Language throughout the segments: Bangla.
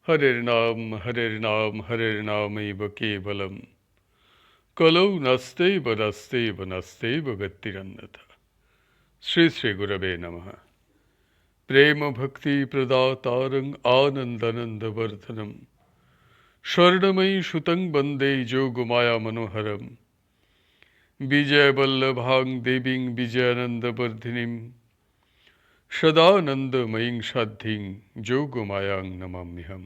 हरेर्नाम हरेर्नामैव केवलम कलौ नस्तेव नस्तेव गतिरन्यथा। श्री श्री गुरवे नमः। प्रेम भक्ति प्रदातारं आनंदानंदवर्धनम स्वर्णमयी सुतं वंदे जोगमाया मनोहरम विजयवल्लभां देवीं विजयानंदवर्धिनीं सदानंदमयीं साध्यीं যোগমায়াং নমাম্যহম।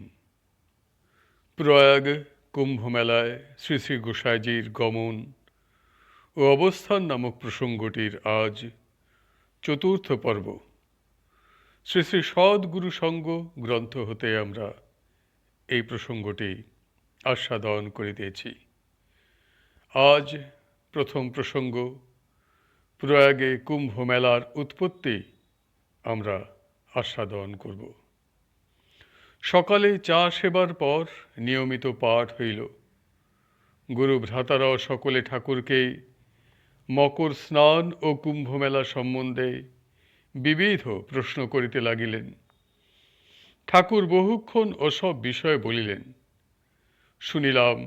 প্রয়াগ কুম্ভ মেলায় শ্রী শ্রী গোসাইজির গমন ও অবস্থান নামক প্রসঙ্গটির আজ চতুর্থ পর্ব। শ্রী শ্রী সদ্গুরু সঙ্গ গ্রন্থ হতে আমরা এই প্রসঙ্গটি আস্বাদন করিতেছি। আজ প্রথম প্রসঙ্গ, প্রয়াগে কুম্ভ মেলার উৎপত্তি আমরা আস্বাদন করব। সকালে চা সেবার পর নিয়মিত পাঠ হইল। গুরু ভ্রাতারাও সকলে ঠাকুরকে মকর স্নান ও কুম্ভ মেলা সম্বন্ধে বিবিধ প্রশ্ন করিতে লাগিলেন। ঠাকুর বহুক্ষণ ওসব বিষয়ে বলিলেন। শুনিলাম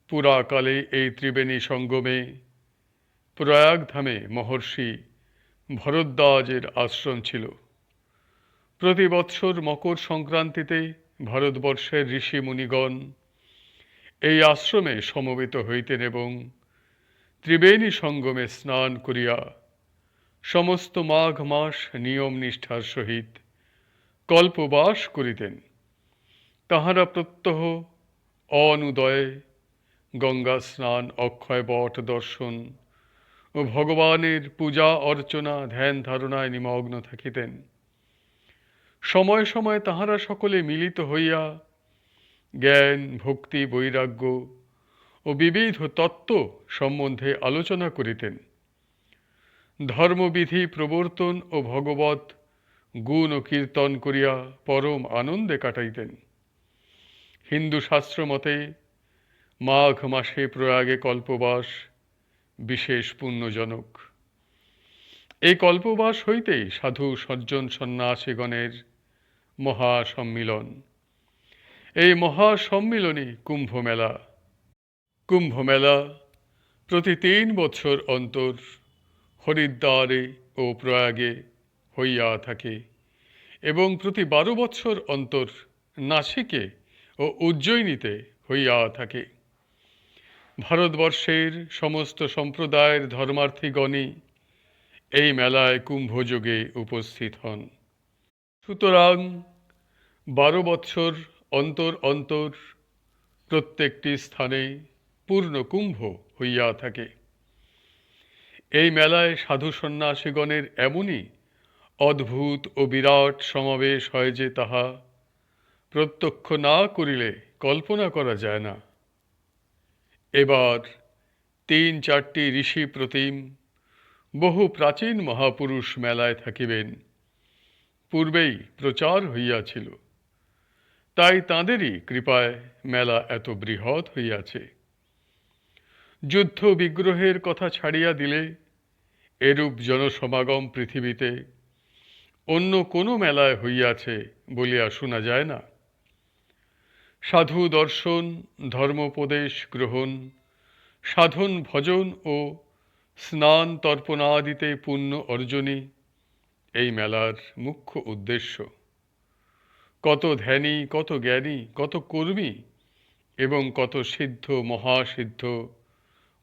পুরাকালে এই ত্রিবেণী সঙ্গমে প্রয়াগধামে মহর্ষি ভরদ্বাজের আশ্রম ছিল। প্রতি বৎসর মকর সংক্রান্তিতে ভারতবর্ষের ঋষি মুনিগণ এই আশ্রমে সমবেত হইতেন এবং ত্রিবেণী সঙ্গমে স্নান করিয়া সমস্ত মাঘ মাস নিয়ম নিষ্ঠার সহিত কল্পবাস করিতেন। তাহারা প্রত্যহ অনুদয়ে গঙ্গা স্নান, অক্ষয় বট দর্শন ও ভগবানের পূজা অর্চনা ধ্যান ধারণায় নিমগ্ন থাকিতেন। সময় সময় তাহারা সকলে মিলিত হইয়া জ্ঞান, ভক্তি, বৈরাগ্য ও বিবিধ তত্ত্ব সম্বন্ধে আলোচনা করিতেন। ধর্মবিধি প্রবর্তন ও ভগবৎ গুণ ও কীর্তন করিয়া পরম আনন্দে কাটাইতেন। হিন্দু শাস্ত্র মতে মাঘ মাসে প্রয়াগে কল্পবাস বিশেষ পুণ্যজনক। এই কল্পবাস হইতেই সাধু সজ্জন সন্ন্যাসীগণের মহাসম্মিলন। এই মহাসম্মিলনী কুম্ভ মেলা। কুম্ভ মেলা প্রতি ৩ বছর অন্তর হরিদ্বারে ও প্রয়াগে হইয়া থাকে এবং প্রতি ১২ বছর অন্তর নাসিকে ও উজ্জয়িনীতে হইয়া থাকে। ভারতবর্ষের সমস্ত সম্প্রদায়ের ধর্মার্থীগণই এই মেলায় কুম্ভযোগে উপস্থিত হন। সুতরাং ১২ বৎসর অন্তর অন্তর প্রত্যেকটি স্থানে পূর্ণ কুম্ভ হইয়া থাকে। এই মেলায় সাধু সন্ন্যাসীগণের এমনই অদ্ভুত ও বিরাট সমাবেশ হয় যে তাহা প্রত্যক্ষ না করিলে কল্পনা করা যায় না। এবার ৩-৪টি ঋষি প্রতিম বহু প্রাচীন মহাপুরুষ মেলায় থাকিবেন। পূর্বেই প্রচার হইয়াছিল, তাই তাঁদেরই কৃপায় মেলা এত বৃহৎ হইয়াছে। যুদ্ধ বিগ্রহের কথা ছাড়িয়া দিলে এরূপ জনসমাগম পৃথিবীতে অন্য কোনো মেলায় হইয়াছে বলিয়া শোনা যায় না। সাধু দর্শন, ধর্মোপদেশ গ্রহণ, সাধন ভজন ও স্নান তর্পণাদিতে পুণ্য অর্জনই এই মেলার মুখ্য উদ্দেশ্য। কত ধ্যানী, কত জ্ঞানী, কত কর্মী এবং কত সিদ্ধ, মহাসিদ্ধ,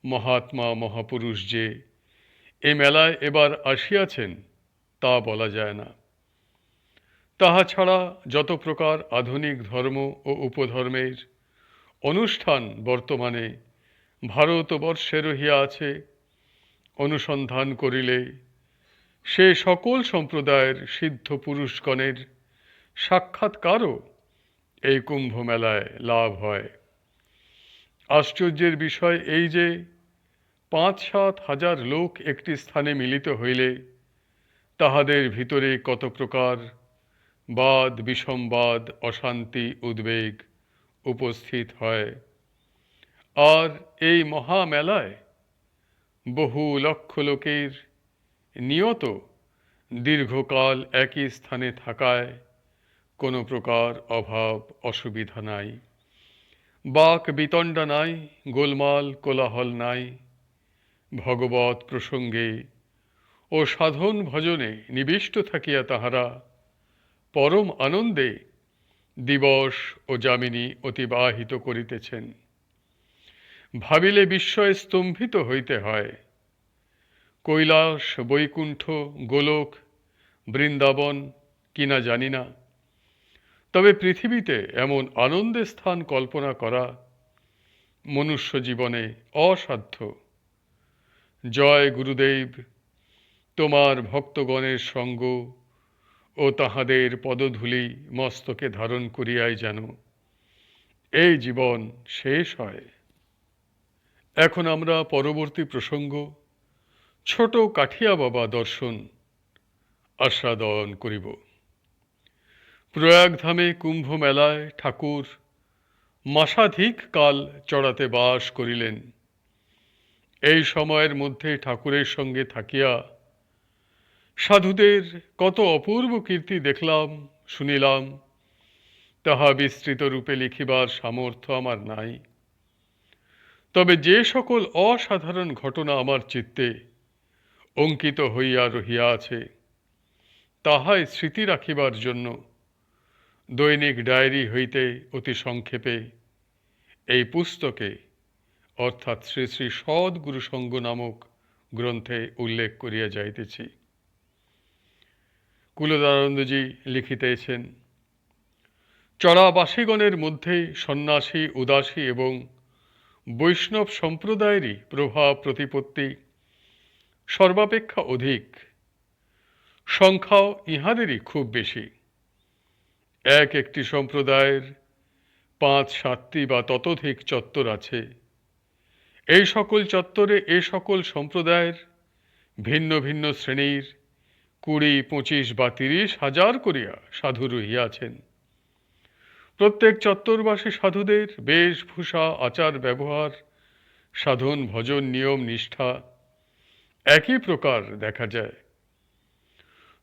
মহাত্মা, মহাপুরুষ যে এ মেলায় এবার আসিয়াছেন তা বলা যায় না। তাহা ছাড়া যত প্রকার আধুনিক ধর্ম ও উপধর্মের অনুষ্ঠান বর্তমানে ভারতবর্ষে রহিয়া আছে, অনুসন্ধান করিলে সে সকল সম্প্রদায়ের সিদ্ধ পুরুষগণের সাক্ষাৎকারও এই কুম্ভ মেলায় লাভ হয়। আশ্চর্যের বিষয় এই যে ৫-৭ হাজার লোক একটি স্থানে মিলিত হইলে তাহাদের ভিতরে কত প্রকার বাদ, বিসংবাদ, অশান্তি, উদ্বেগ উপস্থিত হয়। আর এই মহামেলায় বহু লক্ষ লোকের নিয়ত দীর্ঘকাল একই স্থানে থাকায় কোনো প্রকার অভাব অসুবিধা নাই, বাক বিতণ্ডা নাই, গোলমাল কোলাহল নাই। ভগবৎ প্রসঙ্গে ও সাধন ভজনে নিবিষ্ট থাকিয়া তাহারা পরম আনন্দে দিবস ও যামিনী অতিবাহিত করিতেছেন। ভাবিলে বিস্ময়ে স্তম্ভিত হইতে হয়। কৈলাস, বৈকুণ্ঠ, গোলক, বৃন্দাবন কিনা জানি না, তবে পৃথিবীতে এমন আনন্দের স্থান কল্পনা করা মনুষ্য জীবনে অসাধ্য। জয় গুরুদেব, তোমার ভক্তগণের সঙ্গ ও তাহাদের পদধূলি মস্তকে ধারণ করিয়াই যেন এই জীবন শেষ হয়। এখন আমরা পরবর্তী প্রসঙ্গ ছোট কাঠিয়া বাবা দর্শন আস্বাদন করিব। প্রয়াগধামে কুম্ভ মেলায় ঠাকুর মাসাধিক কাল চড়াতে বাস করিলেন। এই সময়ের মধ্যে ঠাকুরের সঙ্গে থাকিয়া সাধুদের কত অপূর্ব কীর্তি দেখলাম, শুনিলাম, তাহা বিস্তৃত রূপে লিখিবার সামর্থ্য আমার নাই। তবে যে সকল অসাধারণ ঘটনা আমার চিত্তে অঙ্কিত হইয়া রহিয়া আছে, তাহাই স্মৃতি রাখিবার জন্য দৈনিক ডায়েরি হইতে অতি সংক্ষেপে এই পুস্তকে অর্থাৎ শ্রী শ্রী সদ্গুরু সঙ্গ নামক গ্রন্থে উল্লেখ করিয়া যাইতেছি। কুলদানন্দজি লিখিতেছেন, চড়াবাসীগণের মধ্যে সন্ন্যাসী, উদাসী এবং বৈষ্ণব সম্প্রদায়েরই প্রভাব প্রতিপত্তি সর্বাপেক্ষা অধিক, সংখ্যাও ইহাদেরই খুব বেশি। একটি সম্প্রদায়ের ৫-৭টি বা ততোধিক চত্বর আছে। এই সকল চত্বরে এ সকল সম্প্রদায়ের ভিন্ন ভিন্ন শ্রেণীর ২০, ২৫ বা ৩০ হাজার করিয়া সাধু রহিয়াছেন। প্রত্যেক চত্বরবাসী সাধুদের বেশভূষা, আচার ব্যবহার, সাধন ভজন, নিয়ম নিষ্ঠা একই প্রকার দেখা যায়।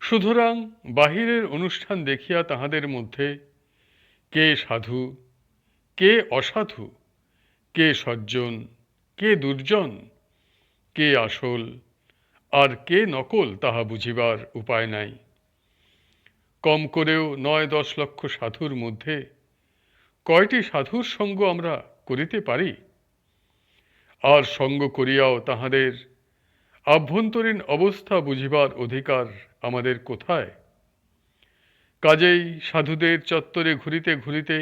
সুতরাং বাহিরের অনুষ্ঠান দেখিয়া তাহাদের মধ্যে কে সাধু, কে অসাধু, কে সজ্জন, কে দুর্জন, কে আসল আর কে নকল তাহা বুঝিবার উপায় নাই। কম করেও ৯-১০ লক্ষ সাধুর মধ্যে কয়টি সাধুর সঙ্গ আমরা করিতে পারি? আর সঙ্গ করিয়াও তাহাদের আভ্যন্তরীণ অবস্থা বুঝিবার অধিকার আমাদের কোথায়? কাজেই সাধুদের চত্বরে ঘুরিতে ঘুরিতে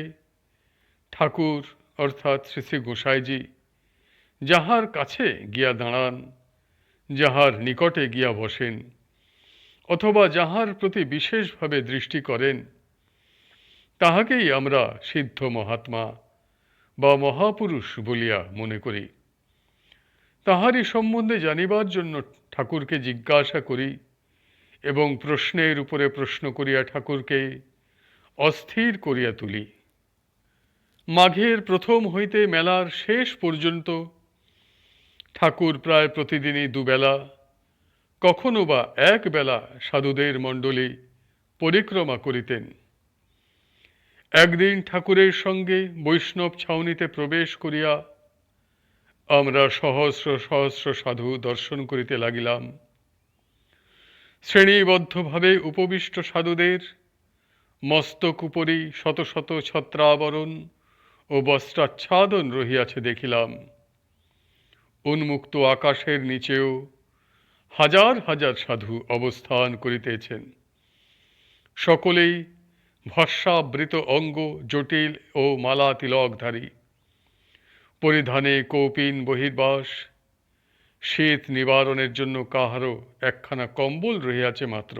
ঠাকুর অর্থাৎ শ্রী শ্রী গোসাইজি যাহার কাছে গিয়া দাঁড়ান, যাহার নিকটে গিয়া বসেন, অথবা যাহার প্রতি বিশেষভাবে দৃষ্টি করেন, তাহাকেই আমরা সিদ্ধ মহাত্মা বা মহাপুরুষ বলিয়া মনে করি। তাহারই সম্বন্ধে জানিবার জন্য ঠাকুরকে জিজ্ঞাসা করি এবং প্রশ্নের উপরে প্রশ্ন করিয়া ঠাকুরকে অস্থির করিয়া তুলি। মাঘের প্রথম হইতে মেলার শেষ পর্যন্ত ঠাকুর প্রায় প্রতিদিনই দুবেলা, কখনো বা এক বেলা সাধুদের মণ্ডলী পরিক্রমা করিতেন। একদিন ঠাকুরের সঙ্গে বৈষ্ণব ছাউনিতে প্রবেশ করিয়া আমরা সহস্র সহস্র সাধু দর্শন করিতে লাগিলাম। শ্রেণীবদ্ধভাবে উপবিষ্ট সাধুদের মস্তক উপরি শত শত ছত্রাবরণ ও বস্ত্রাচ্ছাদন রহিয়াছে দেখিলাম। উন্মুক্ত আকাশের নিচেও হাজার হাজার সাধু অবস্থান করিতেছেন। সকলেই ভস্মাবৃত অঙ্গ, জটিল ও মালা তিলকধারী, পরিধানে কৌপিন বহির্বাস। শীত নিবারণের জন্য কাহারও একখানা কম্বল রহিয়াছে মাত্র,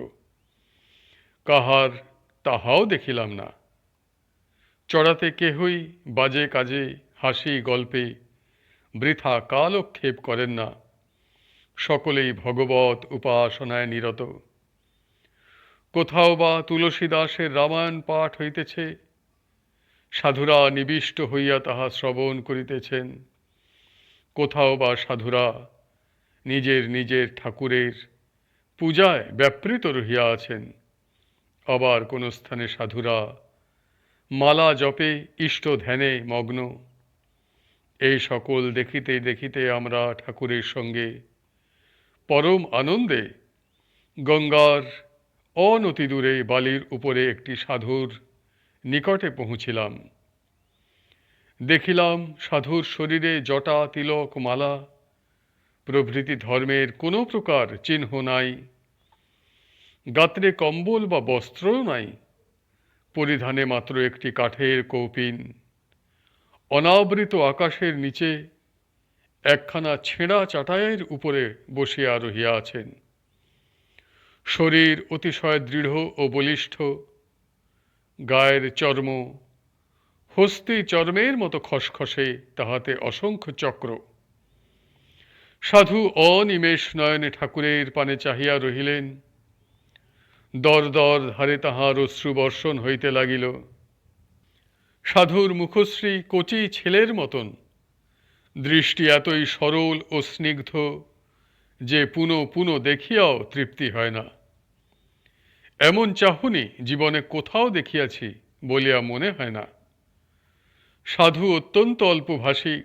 কাহার তাহাও দেখিলাম না। চড়াতে কেহই বাজে কাজে, হাসি গল্পে বৃথা কালক্ষেপ করেন না, সকলেই ভগবত উপাসনায় নিরত। কোথাও বা তুলসীদাসের রামায়ণ পাঠ হইতেছে, সাধুরা নিবিষ্ট হইয়া তাহা শ্রবণ করিতেছেন। কোথাও বা সাধুরা নিজের নিজের ঠাকুরের পূজায় ব্যাপৃত রহিয়া আছেন। আবার কোন স্থানে সাধুরা মালা জপে ইষ্ট ধ্যানে মগ্ন। এই সকল দেখিতে দেখিতে আমরা ঠাকুরের সঙ্গে পরম আনন্দে গঙ্গার অনতি দূরে বালির উপরে একটি সাধুর নিকটে পৌঁছিলাম। দেখিলাম সাধুর শরীরে জটা, তিলক, মালা প্রভৃতি ধর্মের কোনো প্রকার চিহ্ন নাই। গাত্রে কম্বল বা বস্ত্রও নাই। পরিধানে মাত্র একটি কাঠের কৌপিন। অনাবৃত আকাশের নিচে একখানা ছেঁড়া চাটাইয়ের উপরে বসিয়া রহিয়া আছেন। শরীর অতিশয় দৃঢ় ও বলিষ্ঠ। গায়ের চর্ম হস্তি চর্মের মতো খসখসে, তাহাতে অসংখ্য চক্র। সাধু অনিমেষ নয়নে ঠাকুরের পানে চাহিয়া রহিলেন। দর দর ধারে তাহার অশ্রু বর্ষণ হইতে লাগিল। সাধুর মুখশ্রী কচি ছেলের মতন, দৃষ্টি এতই সরল ও স্নিগ্ধ যে পুনঃ পুনঃ দেখিয়াও তৃপ্তি হয় না। এমন চাহনি জীবনে কোথাও দেখিয়াছি বলিয়া মনে হয় না। সাধু অত্যন্ত অল্পভাষী।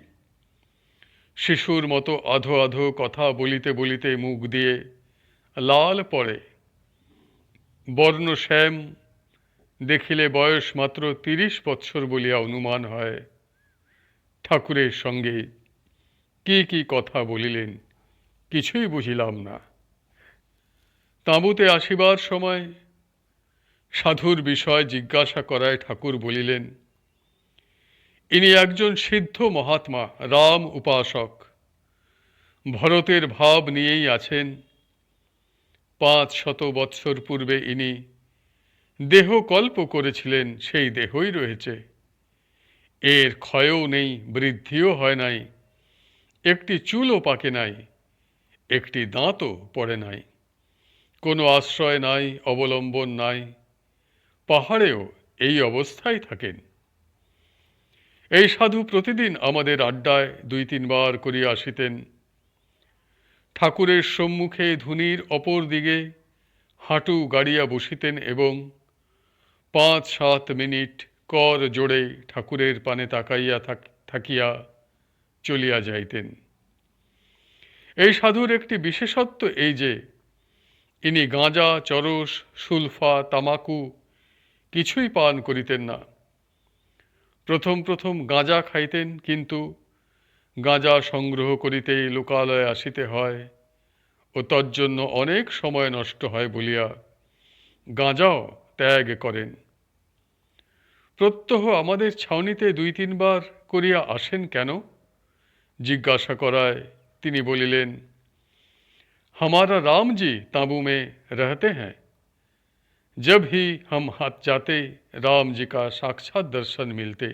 শিশুর মতো আধো আধো কথা বলিতে বলিতে মুখ দিয়ে লাল পড়ে। বর্ণশ্যাম, দেখিলে বয়স মাত্র ৩০ বৎসর বলিয়া অনুমান হয়। ঠাকুরের সঙ্গে কি কি কথা বলিলেন কিছুই বুঝিলাম না। তাঁবুতে আসিবার সময় সাধুর বিষয় জিজ্ঞাসা করায় ঠাকুর বলিলেন, ইনি একজন সিদ্ধ মহাত্মা, রাম উপাসক। ভরতের ভাব নিয়েই আছেন। ৫০০ বৎসর পূর্বে ইনি দেহকল্প করেছিলেন, সেই দেহই রয়েছে। এর ক্ষয়ও নেই, বৃদ্ধিও হয় নাই, একটি চুলও পাকে নাই, একটি দাঁতও পড়ে নাই। কোনো আশ্রয় নাই, অবলম্বন নাই। পাহাড়েও এই অবস্থায় থাকেন। এই সাধু প্রতিদিন আমাদের আড্ডায় ২-৩ বার করিয়া আসিতেন। ঠাকুরের সম্মুখে ধুনির অপর দিকে হাঁটু গাড়িয়া বসিতেন এবং ৫-৭ মিনিট কর জোড়ে ঠাকুরের পানে তাকাইয়া থাকিয়া চলিয়া যাইতেন। এই সাধুর একটি বিশেষত্ব এই যে ইনি গাঁজা, চরস, সুলফা, তামাকু কিছুই পান করিতেন না। প্রথম প্রথম গাঁজা খাইতেন, কিন্তু গাঁজা সংগ্রহ করিতেই লোকালয়ে আসিতে হয় ও তজ্জন্য অনেক সময় নষ্ট হয় বলিয়া গাঁজাও ত্যাগ করেন। প্রত্যহ আমাদের ছাউনিতে ২-৩ বার করিয়া আসেন কেন জিজ্ঞাসা করায় তিনি বলিলেন, हमारा राम जी तांबू में रहते हैं। जब ही हम हाथ जाते राम जी का साक्षात दर्शन मिलते।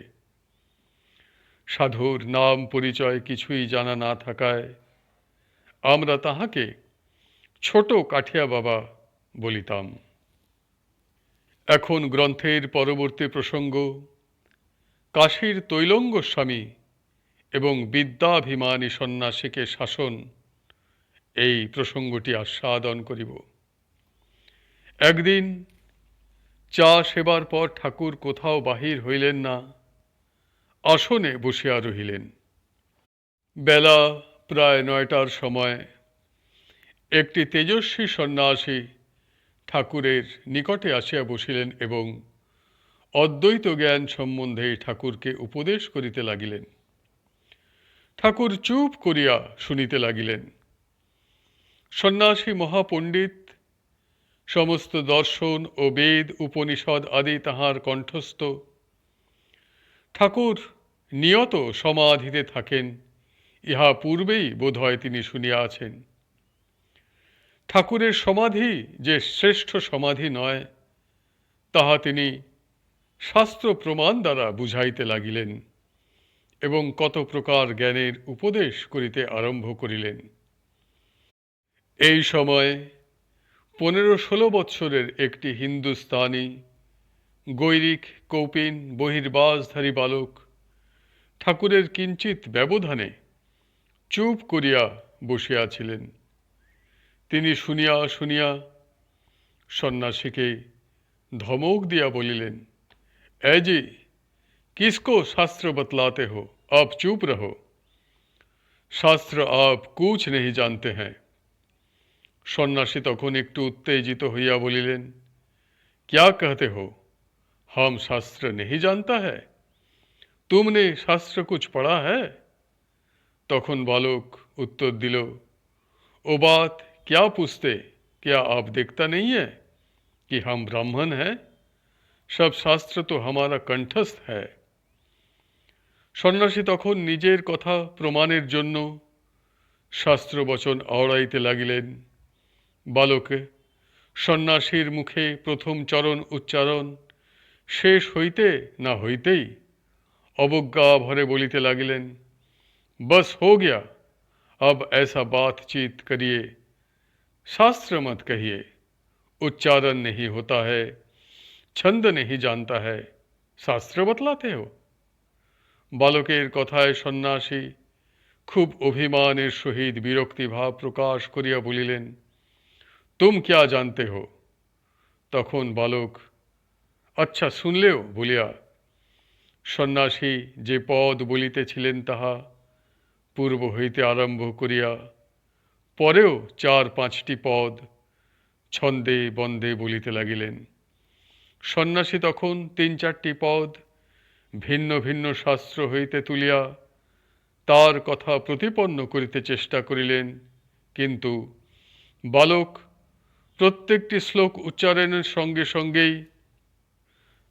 সাধুর নাম পরিচয় কিছুই জানা না থাকায় আমরা তাহাকে ছোট কাঠিয়া বাবা বলিতাম। এখন গ্রন্থের পরবর্তী প্রসঙ্গ কাশীর তৈলঙ্গ স্বামী এবং বিদ্যাভিমানী সন্ন্যাসীকে শাসন, এই প্রসঙ্গটি আস্বাদন করিব। একদিন চা সেবার পর ঠাকুর কোথাও বাহির হইলেন না, আসনে বসিয়া রহিলেন। বেলা প্রায় ৯টার সময় একটি তেজস্বী সন্ন্যাসী ঠাকুরের নিকটে আসিয়া বসিলেন এবং অদ্বৈত জ্ঞান সম্বন্ধে ঠাকুরকে উপদেশ করিতে লাগিলেন। ঠাকুর চুপ করিয়া শুনিতে লাগিলেন। সন্ন্যাসী মহাপণ্ডিত, সমস্ত দর্শন ও বেদ উপনিষদ আদি তাহার কণ্ঠস্থ। ঠাকুর নিয়ত সমাধিতে থাকেন, ইহা পূর্বেই বোধহয় তিনি শুনিয়া আছেন। ঠাকুরের সমাধি যে শ্রেষ্ঠ সমাধি নয়, তাহা তিনি শাস্ত্র প্রমাণ দ্বারা বুঝাইতে লাগিলেন এবং কত প্রকার জ্ঞানের উপদেশ করিতে আরম্ভ করিলেন। এই সময় ১৫-১৬ বৎসরের একটি হিন্দুস্তানি গৈরিক কৌপিন বহির্বাসধারী বালক ঠাকুরের কিঞ্চিত ব্যবধানে চুপ করিয়া বসিয়াছিলেন। তিনি শুনিয়া শুনিয়া সন্ন্যাসীকে ধমক দিয়া বলিলেন, এই যে किसको शास्त्र बतलाते हो? आप चुप रहो। शास्त्र आप कुछ नहीं जानते हैं। সন্ন্যাসী তখন একটু উত্তেজিত হইয়া বলিলেন, क्या कहते हो? हम शास्त्र नहीं जानता है? तुमने शास्त्र कुछ पढ़ा है? তখন বালক उत्तर दिल, ओ बात क्या पूछते? क्या आप देखता नहीं है कि हम ब्राह्मण हैं? सब शास्त्र तो हमारा कंठस्थ है। সন্ন্যাসী তখন নিজের কথা প্রমাণের জন্য শাস্ত্রবচন আওড়াইতে লাগিলেন। বালকে সন্ন্যাসীর মুখে প্রথম চরণ উচ্চারণ শেষ হইতে না হইতেই অবজ্ঞা ভরে বলিতে লাগিলেন, बस हो गया, अब ऐसा बातचीत करिए, शास्त्र मत कहिए, उच्चारण नहीं होता है, छंद नहीं जानता है, शास्त्र बतलाते हो। বালকের কথায় সন্ন্যাসী খুব অভিমানের সহিত বিরক্তিভাব প্রকাশ করিয়া বলিলেন, तुम क्या जानते हो? তখন বালক আচ্ছা শুনলেও বলিয়া সন্ন্যাসী যে পদ বলিতেছিলেন তাহা পূর্ব হইতে আরম্ভ করিয়া পরেও 4-5টি পদ ছন্দে বন্দে বলিতে লাগিলেন। সন্ন্যাসী তখন 3-4টি পদ ভিন্ন ভিন্ন শাস্ত্র হইতে তুলিয়া তার কথা প্রতিপন্ন করিতে চেষ্টা করিলেন, কিন্তু বালক প্রত্যেকটি শ্লোক উচ্চারণের সঙ্গে সঙ্গেই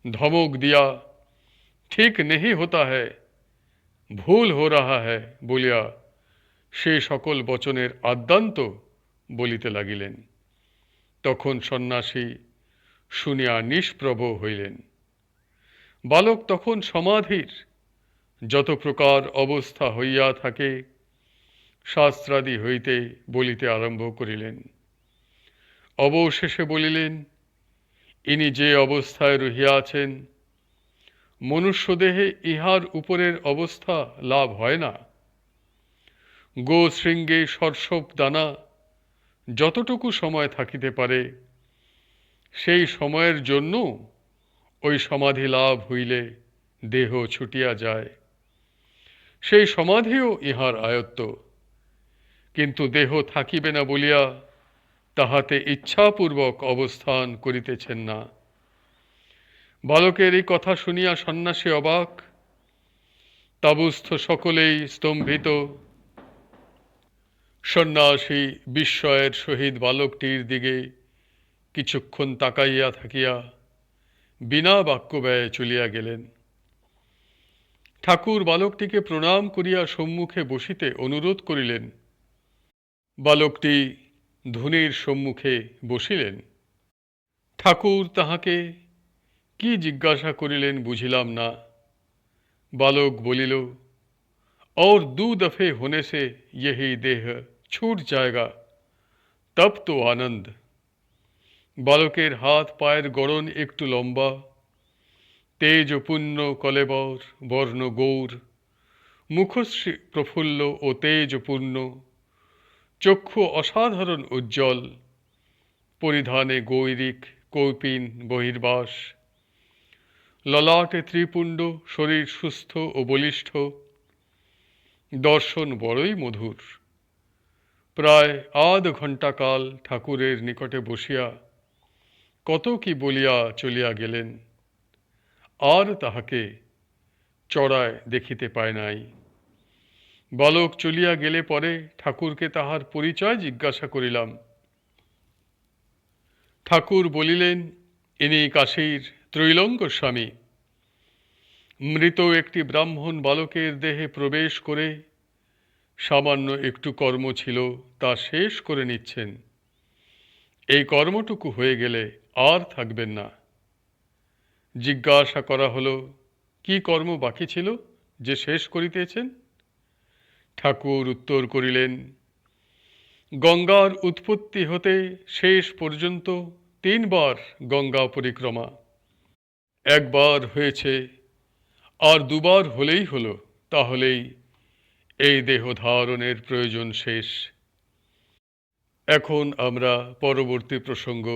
ধমক দিয়া ঠিক नहीं होता है, ভুল हो रहा है বলিয়া সে সকল বচনের আদ্যান্ত বলিতে লাগিলেন। তখন সন্ন্যাসী শুনিয়া নিষ্প্রভ হইলেন। বালক তখন সমাধির যত প্রকার অবস্থা হইয়া থাকে শাস্ত্রাদি হইতে বলিতে আরম্ভ করিলেন। অবশেষে বলিলেন, ইনি যে অবস্থায় রহিয়াছেন মনুষ্যদেহে ইহার উপরের অবস্থা লাভ হয় না। গো শৃঙ্গে সর্ষপ দানা যতটুকু সময় থাকিতে পারে সেই সময়ের জন্য ওই সমাধি লাভ হইলে দেহ ছুটিয়া যায়, সেই সমাধিও ইহার আয়ত্ত, কিন্তু দেহ থাকিবে না বলিয়া তাহাতে ইচ্ছাপূর্বক অবস্থান করিতেছেন না। বালকের এই কথা শুনিয়া সন্ন্যাসী অবাক, তাবুস্থ সকলেই স্তম্ভিত। সন্ন্যাসী বিস্ময়ের সহিত বালকটির দিকে কিছুক্ষণ তাকাইয়া থাকিয়া বিনা বাক্য ব্যয়ে চলিয়া গেলেন। ঠাকুর বালকটিকে প্রণাম করিয়া সম্মুখে বসিতে অনুরোধ করিলেন। বালকটি ধুনির সম্মুখে বসিলেন। ঠাকুর তাহাকে কি জিজ্ঞাসা করিলেন বুঝিলাম না। बालक बोलिल, और 2 दफे होने से यही देह छूट जाएगा, तब तो आनंद। बालकेर हाथ पायर गड़न एकटू लम्बा, तेजपूर्ण कलेबर बर्ण गौर, मुखश्री प्रफुल्ल ओ तेजपूर्ण, चक्षु असाधारण उज्ज्वल, परिधाने গৈরিক কৌপিন বহির্বাস, ললাটে ত্রিপুণ্ড, শরীর সুস্থ ও বলিষ্ঠ, দর্শন বড়ই মধুর। প্রায় আধ ঘণ্টা কাল ঠাকুরের নিকটে বসিয়া কত কি বলিয়া চলিয়া গেলেন, আর তাহাকে চড়ায় দেখিতে পায় নাই। বালক চলিয়া গেলে পরে ঠাকুরকে তাহার পরিচয় জিজ্ঞাসা করিলাম। ঠাকুর বলিলেন, ইনি কাশীর ত্রৈলঙ্গ স্বামী। মৃত একটি ব্রাহ্মণ বালকের দেহে প্রবেশ করে সামান্য একটু কর্ম ছিল তা শেষ করে নিচ্ছেন। এই কর্মটুকু হয়ে গেলে আর থাকবেন না। জিজ্ঞাসা করা হলো, কি কর্ম বাকি ছিল যে শেষ করিতেছেন? ঠাকুর উত্তর করিলেন, গঙ্গার উৎপত্তি হতে শেষ পর্যন্ত 3 বার গঙ্গা পরিক্রমা। একবার হয়েছে, আর 2 বার হলেই হলো, তাহলেই এই দেহ ধারণের প্রয়োজন শেষ। এখন আমরা পরবর্তী প্রসঙ্গ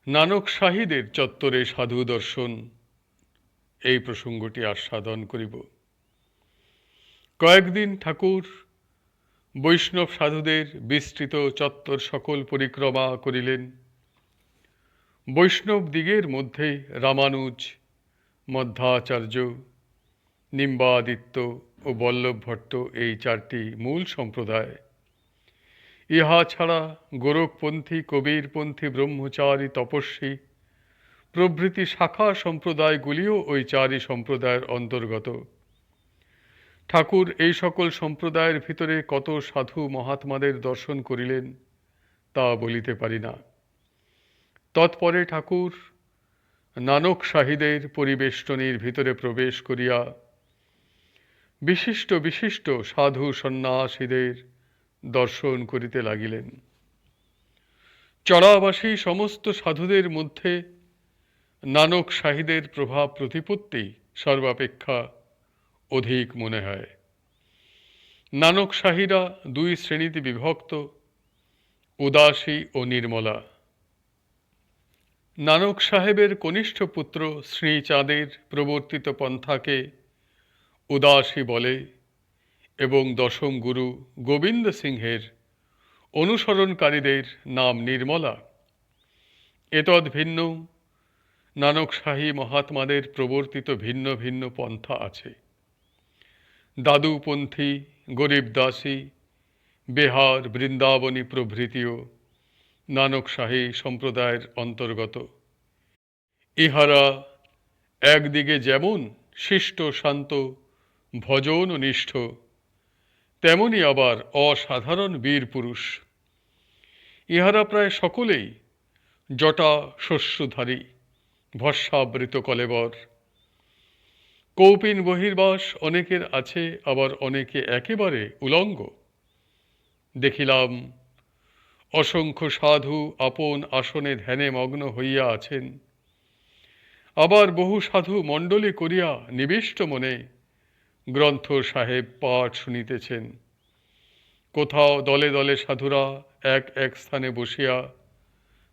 নানক শাহীদের চত্বরে সাধু দর্শন এই প্রসঙ্গটি আস্বাদন করিব। কয়েকদিন ঠাকুর বৈষ্ণব সাধুদের বিস্তৃত চত্বর সকল পরিক্রমা করিলেন। বৈষ্ণব দিগের মধ্যে রামানুজ, মধ্বাচার্য, নিম্বাদিত্য ও বল্লভ ভট্ট এই চারটি মূল সম্প্রদায়। ইহা ছাড়া গোরখপন্থী, কবীরপন্থী, ব্রহ্মচারী, তপস্বী প্রভৃতি শাখা সম্প্রদায়গুলিও ওই চারই সম্প্রদায়ের অন্তর্গত। ঠাকুর এই সকল সম্প্রদায়ের ভিতরে কত সাধু মহাত্মাদের দর্শন করিলেন তা বলিতে পারি না। তৎপরে ঠাকুর নানক শাহীদের পরিবেষ্টনীর ভিতরে প্রবেশ করিয়া বিশিষ্ট বিশিষ্ট সাধু সন্ন্যাসীদের দর্শন করিতে লাগিলেন। চড়াবাসী সমস্ত সাধুদের মধ্যে নানক শাহীদের প্রভাব প্রতিপত্তি সর্বাপেক্ষা অধিক মনে হয়। নানক শাহীরা দুই শ্রেণীতে বিভক্ত, উদাসী ও নির্মলা। নানক সাহেবের কনিষ্ঠ পুত্র শ্রীচাঁদের প্রবর্তিত পন্থাকে উদাসী বলে এবং দশম গুরু গোবিন্দ সিংহের অনুসরণকারীদের নাম নির্মলা। এতদ ভিন্ন নানক শাহী মহাত্মাদের প্রবর্তিত ভিন্ন ভিন্ন পন্থা আছে। দাদুপন্থী, গরিবদাসী, বেহার, বৃন্দাবনী প্রভৃতিও নানক শাহী সম্প্রদায়ের অন্তর্গত। ইহারা একদিকে যেমন শিষ্ট, শান্ত, ভজন ও নিষ্ঠ, তেমনি আবার অসাধারণ বীর পুরুষ। ইহারা প্রায় সকলেই জটা শস্যধারী, ভস্মাবৃত কলেবর। কৌপিন বহির্বাস অনেকের আছে, আবার অনেকে একেবারে উলঙ্গ। দেখিলাম অসংখ্য সাধু আপন আসনে ধ্যানে মগ্ন হইয়া আছেন, আবার বহু সাধু মণ্ডলী করিয়া নিবিষ্ট মনে গ্রন্থ সাহেব পাঠ শুনিতেছেন। কোথাও দলে দলে সাধুরা এক এক স্থানে বসিয়া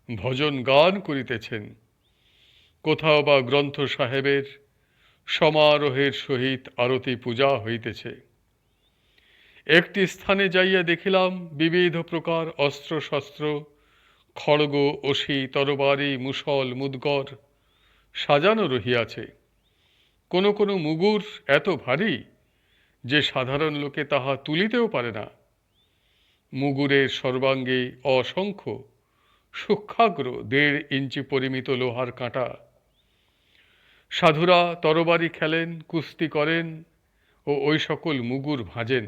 ভজন গান করিতেছেন, কোথাও বা গ্রন্থ সাহেবের সমারোহের সহিত আরতি পূজা হইতেছে। একটি স্থানে যাইয়া দেখিলাম বিবিধ প্রকার অস্ত্র শস্ত্র, খড়গ, অসি, তরবারি, মুসল, মুদগর সাজানো রহিয়াছে। কোনো কোনো মুগুর এত ভারী যে সাধারণ লোকে তাহা তুলিতেও পারে না। মুগুরের সর্বাঙ্গে অসংখ্য সূক্ষ্মাগ্র 1.5 ইঞ্চি পরিমিত লোহার কাঁটা। সাধুরা তরবারি খেলেন, কুস্তি করেন ও ওই সকল মুগুর ভাঁজেন।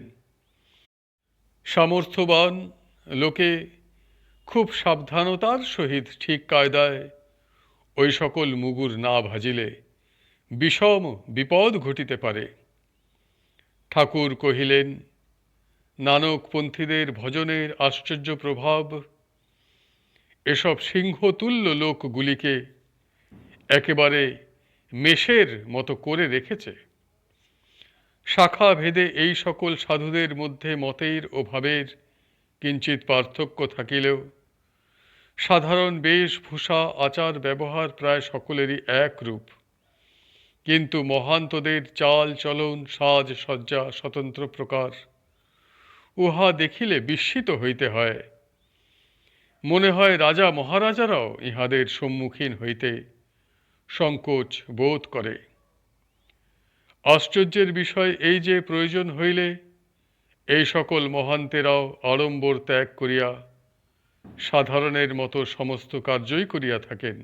সামর্থ্যবান লোকে খুব সাবধানতার সহিত ঠিক কায়দায় ওই সকল মুগুর না ভাজিলে বিষম বিপদ ঘটিতে পারে। ঠাকুর কহিলেন, নানকপন্থীদের ভজনের আশ্চর্য প্রভাব এসব সিংহতুল্য লোকগুলিকে একেবারে মেষের মতো করে রেখেছে। শাখা ভেদে এই সকল সাধুদের মধ্যে মতের ও ভাবের কিঞ্চিত পার্থক্য থাকিলেও সাধারণ বেশভূষা, আচার ব্যবহার প্রায় সকলেরই একরূপ। কিন্তু মহান্তদের চাল চলন, সাজ সজ্জা স্বতন্ত্র প্রকার। উহা দেখিলে বিস্মিত হইতে হয়। মনে হয় রাজা মহারাজারাও ইহাদের সম্মুখীন হইতে সংকোচ বোধ করে। আশ্চর্যের বিষয় এই যে প্রয়োজন হইলে এই সকল মহান্তেরাও আড়ম্বর ত্যাগ করিয়া সাধারণের মতো সমস্ত কার্যই করিয়া থাকেন।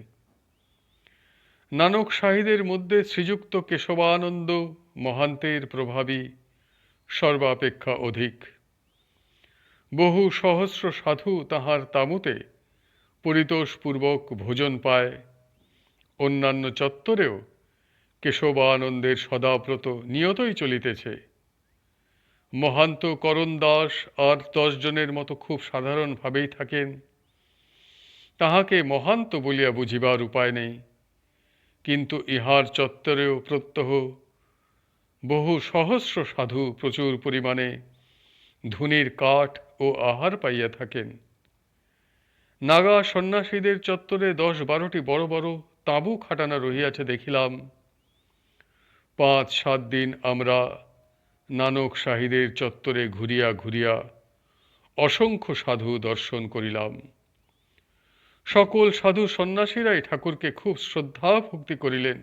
নানক শাহীদের মধ্যে শ্রীযুক্ত কেশবানন্দ মহান্তের প্রভাবই সর্বাপেক্ষা অধিক। বহু সহস্র সাধু তাহার তামুতে পরিতোষপূর্বক ভোজন পায়। অন্যান্য চত্বরেও কেশবানন্দের সদাব্রত নিয়তই চলিতেছে। মহান্ত করণ দাস আর 10 জনের মতো খুব সাধারণভাবেই থাকেন। তাহাকে মহান্ত বলিয়া বুঝিবার উপায় নেই, কিন্তু ইহার চত্বরেও প্রত্যহ বহু সহস্র সাধু প্রচুর পরিমাণে ধুনির কাঠ ও আহার পাইয়া থাকেন। নাগা সন্ন্যাসীদের চত্বরে 10-12টি বড় বড় তাঁবু খাটানো রহিয়াছে দেখিলাম। 5-7 দিন আমরা নানক সাহিদের চত্বরে ঘুরিয়া ঘুরিয়া অসংখ্য সাধু দর্শন করিলাম। সকল সাধু সন্ন্যাসীরাই ঠাকুরকে খুব শ্রদ্ধা ভক্তি করিলেন।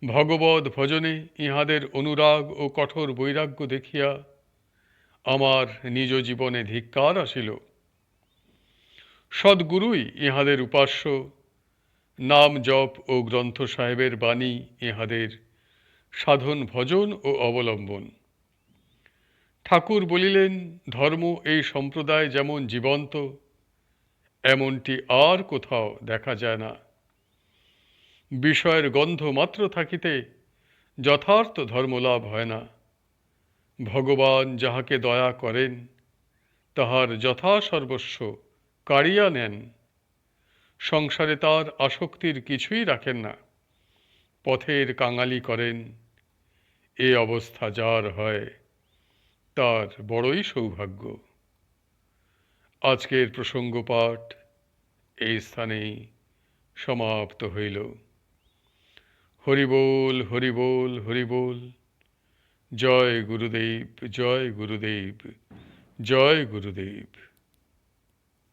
ভগবদ ভজনে ইহাদের অনুরাগ ও কঠোর বৈরাগ্য দেখিয়া আমার নিজ জীবনে ধিক্কার আসিল। সদ্গুরুই ইহাদের উপাস্য, নাম জপ ও গ্রন্থ সাহেবের বাণী ইহাদের সাধন ভজন ও অবলম্বন। ঠাকুর বলিলেন, ধর্ম এই সম্প্রদায় যেমন জীবন্ত, এমনটি আর কোথাও দেখা যায় না। বিষয়ের গন্ধ মাত্র থাকিতে যথার্থ ধর্মলাভ হয় না। ভগবান যাহাকে দয়া করেন তাহার যথাসর্বস্ব কাড়িয়া নেন। সংসারে তার আসক্তির কিছুই রাখেন না, পথের কাঙালি করেন। এ অবস্থা যার হয় তার বড়ই সৌভাগ্য। আজকের প্রসঙ্গপাঠ এই স্থানেই সমাপ্ত হইল। হরি বল, হরি বল, হরি বল। জয় গুরুদেব, জয় গুরুদেব, জয় গুরুদেব।